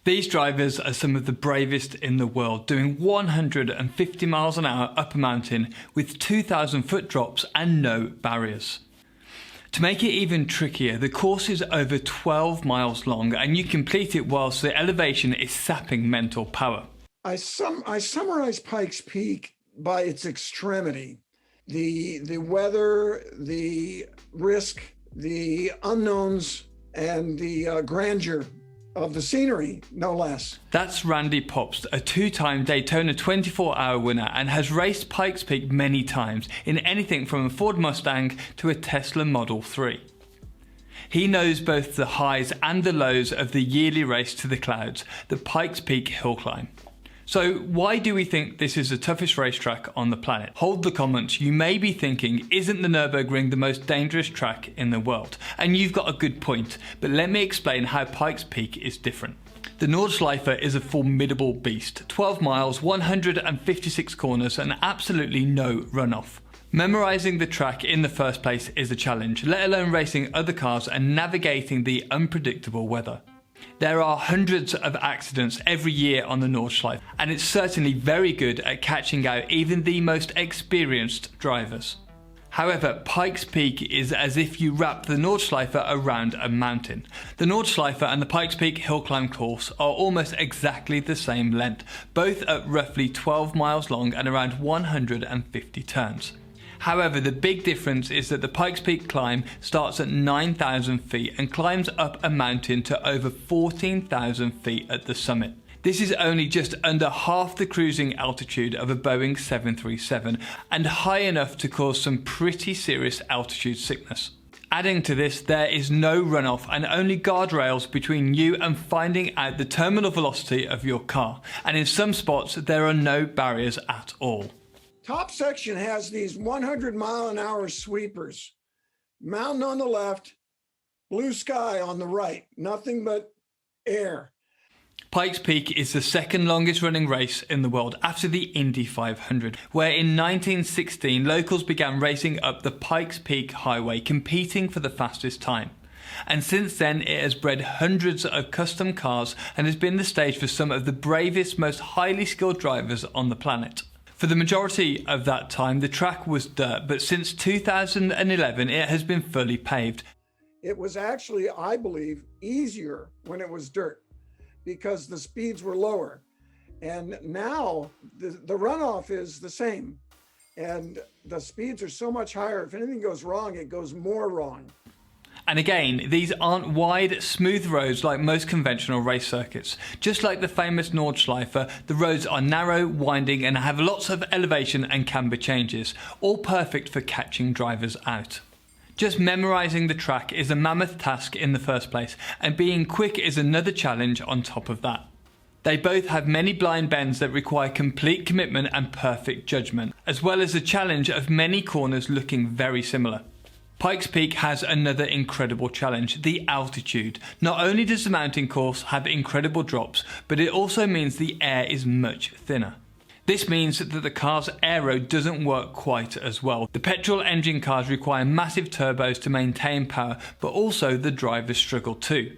These drivers are some of the bravest in the world, doing 150 miles an hour up a mountain with 2,000 foot drops and no barriers. To make it even trickier, the course is over 12 miles long and you complete it whilst the elevation is sapping mental power. I summarize Pikes Peak by its extremity. The weather, the risk, the unknowns, and the grandeur of the scenery, no less. That's Randy Pobst, a two-time Daytona 24-hour winner and has raced Pikes Peak many times in anything from a Ford Mustang to a Tesla Model 3. He knows both the highs and the lows of the yearly race to the clouds, the Pikes Peak Hill Climb. So why do we think this is the toughest racetrack on the planet? Hold the comments. You may be thinking, isn't the Nurburgring the most dangerous track in the world? And you've got a good point, but let me explain how Pikes Peak is different. The Nordschleife is a formidable beast. 12 miles, 156 corners and absolutely no runoff. Memorising the track in the first place is a challenge, let alone racing other cars and navigating the unpredictable weather. There are hundreds of accidents every year on the Nordschleife, and it's certainly very good at catching out even the most experienced drivers. However, Pikes Peak is as if you wrap the Nordschleife around a mountain. The Nordschleife and the Pikes Peak Hill Climb course are almost exactly the same length, both at roughly 12 miles long and around 150 turns. However, the big difference is that the Pikes Peak climb starts at 9,000 feet and climbs up a mountain to over 14,000 feet at the summit. This is only just under half the cruising altitude of a Boeing 737 and high enough to cause some pretty serious altitude sickness. Adding to this, there is no runoff and only guardrails between you and finding out the terminal velocity of your car, and in some spots there are no barriers at all. Top section has these 100-mile-an-hour sweepers. Mountain on the left, blue sky on the right, nothing but air. Pikes Peak is the second longest running race in the world after the Indy 500, where in 1916 locals began racing up the Pikes Peak Highway, competing for the fastest time. And since then it has bred hundreds of custom cars and has been the stage for some of the bravest, most highly skilled drivers on the planet. For the majority of that time, the track was dirt, but since 2011, it has been fully paved. It was actually, I believe, easier when it was dirt because the speeds were lower. And now the runoff is the same. And the speeds are so much higher. If anything goes wrong, it goes more wrong. And again, these aren't wide, smooth roads like most conventional race circuits. Just like the famous Nordschleife, the roads are narrow, winding and have lots of elevation and camber changes, all perfect for catching drivers out. Just memorising the track is a mammoth task in the first place, and being quick is another challenge on top of that. They both have many blind bends that require complete commitment and perfect judgment, as well as the challenge of many corners looking very similar. Pikes Peak has another incredible challenge, the altitude. Not only does the mountain course have incredible drops, but it also means the air is much thinner. This means that the car's aero doesn't work quite as well. The petrol engine cars require massive turbos to maintain power, but also the drivers struggle too.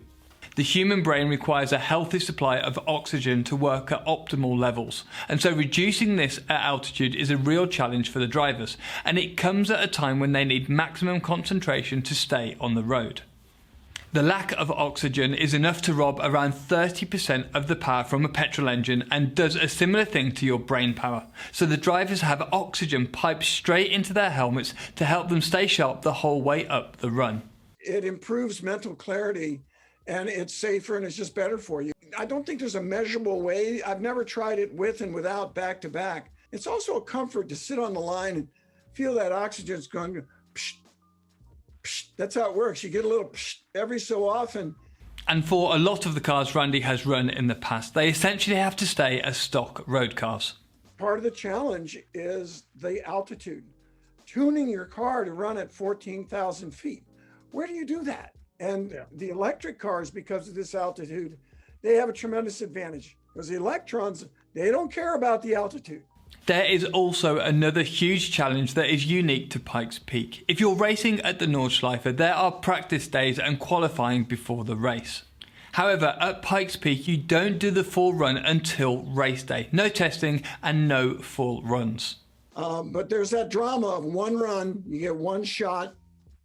The human brain requires a healthy supply of oxygen to work at optimal levels, and so reducing this at altitude is a real challenge for the drivers, and it comes at a time when they need maximum concentration to stay on the road. The lack of oxygen is enough to rob around 30% of the power from a petrol engine and does a similar thing to your brain power. So the drivers have oxygen piped straight into their helmets to help them stay sharp the whole way up the run. It improves mental clarity and it's safer and it's just better for you. I don't think there's a measurable way. I've never tried it with and without back to back. It's also a comfort to sit on the line and feel that oxygen's going psh, psh. That's how it works. You get a little psh every so often. And for a lot of the cars Randy has run in the past, they essentially have to stay as stock road cars. Part of the challenge is the altitude. Tuning your car to run at 14,000 feet. Where do you do that? And the electric cars, because of this altitude, they have a tremendous advantage because the electrons, they don't care about the altitude. There is also another huge challenge that is unique to Pikes Peak. If you're racing at the Nordschleife, there are practice days and qualifying before the race. However, at Pikes Peak, you don't do the full run until race day. No testing and no full runs. But there's that drama of one run, you get one shot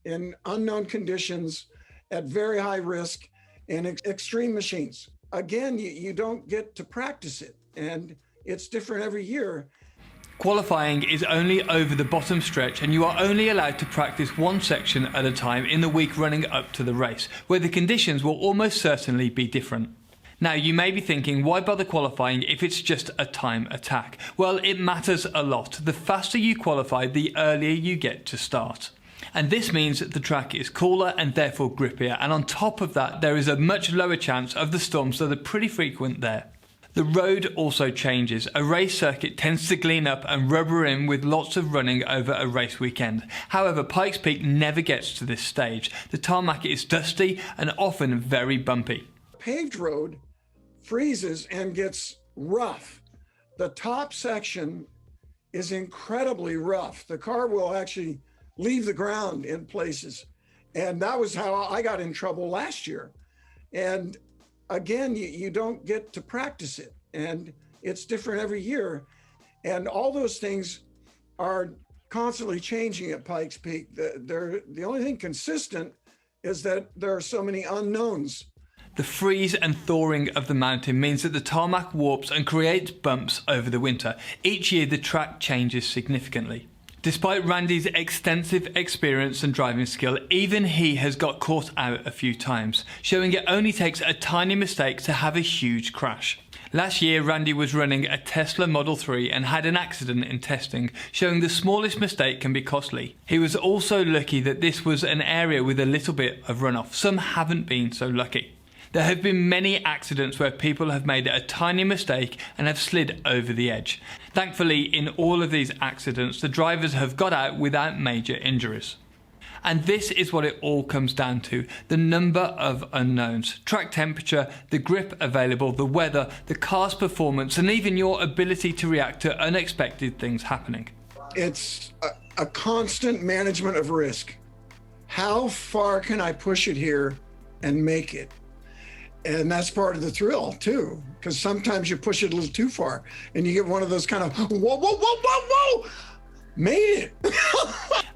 in unknown conditions at very high risk in extreme machines. Again, you don't get to practice it, and it's different every year. Qualifying is only over the bottom stretch, and you are only allowed to practice one section at a time in the week running up to the race, where the conditions will almost certainly be different. Now, you may be thinking, why bother qualifying if it's just a time attack? Well, it matters a lot. The faster you qualify, the earlier you get to start. And this means that the track is cooler and therefore grippier, and on top of that, there is a much lower chance of the storms that are pretty frequent there. The road also changes. A race circuit tends to glean up and rubber in with lots of running over a race weekend. However, Pikes Peak never gets to this stage. The tarmac is dusty and often very bumpy. Paved road freezes and gets rough. The top section is incredibly rough. The car will actually leave the ground in places. And that was how I got in trouble last year. And again, you don't get to practice it, and it's different every year. And all those things are constantly changing at Pikes Peak. The only thing consistent is that there are so many unknowns. The freeze and thawing of the mountain means that the tarmac warps and creates bumps over the winter. Each year the track changes significantly. Despite Randy's extensive experience and driving skill, even he has got caught out a few times, showing it only takes a tiny mistake to have a huge crash. Last year, Randy was running a Tesla Model 3 and had an accident in testing, showing the smallest mistake can be costly. He was also lucky that this was an area with a little bit of runoff. Some haven't been so lucky. There have been many accidents where people have made a tiny mistake and have slid over the edge. Thankfully, in all of these accidents, the drivers have got out without major injuries. And this is what it all comes down to: the number of unknowns, track temperature, the grip available, the weather, the car's performance, and even your ability to react to unexpected things happening. It's a constant management of risk. How far can I push it here and make it? And that's part of the thrill too, because sometimes you push it a little too far and you get one of those kind of whoa, made it.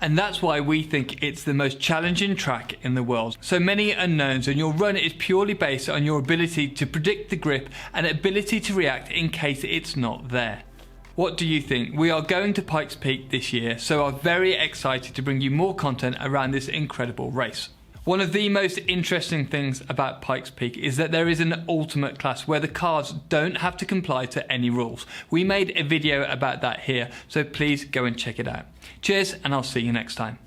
And that's why we think it's the most challenging track in the world. So many unknowns, and your run is purely based on your ability to predict the grip and ability to react in case it's not there. What do you think? We are going to Pikes Peak this year, so are very excited to bring you more content around this incredible race. One of the most interesting things about Pikes Peak is that there is an ultimate class where the cars don't have to comply to any rules. We made a video about that here, so please go and check it out. Cheers, and I'll see you next time.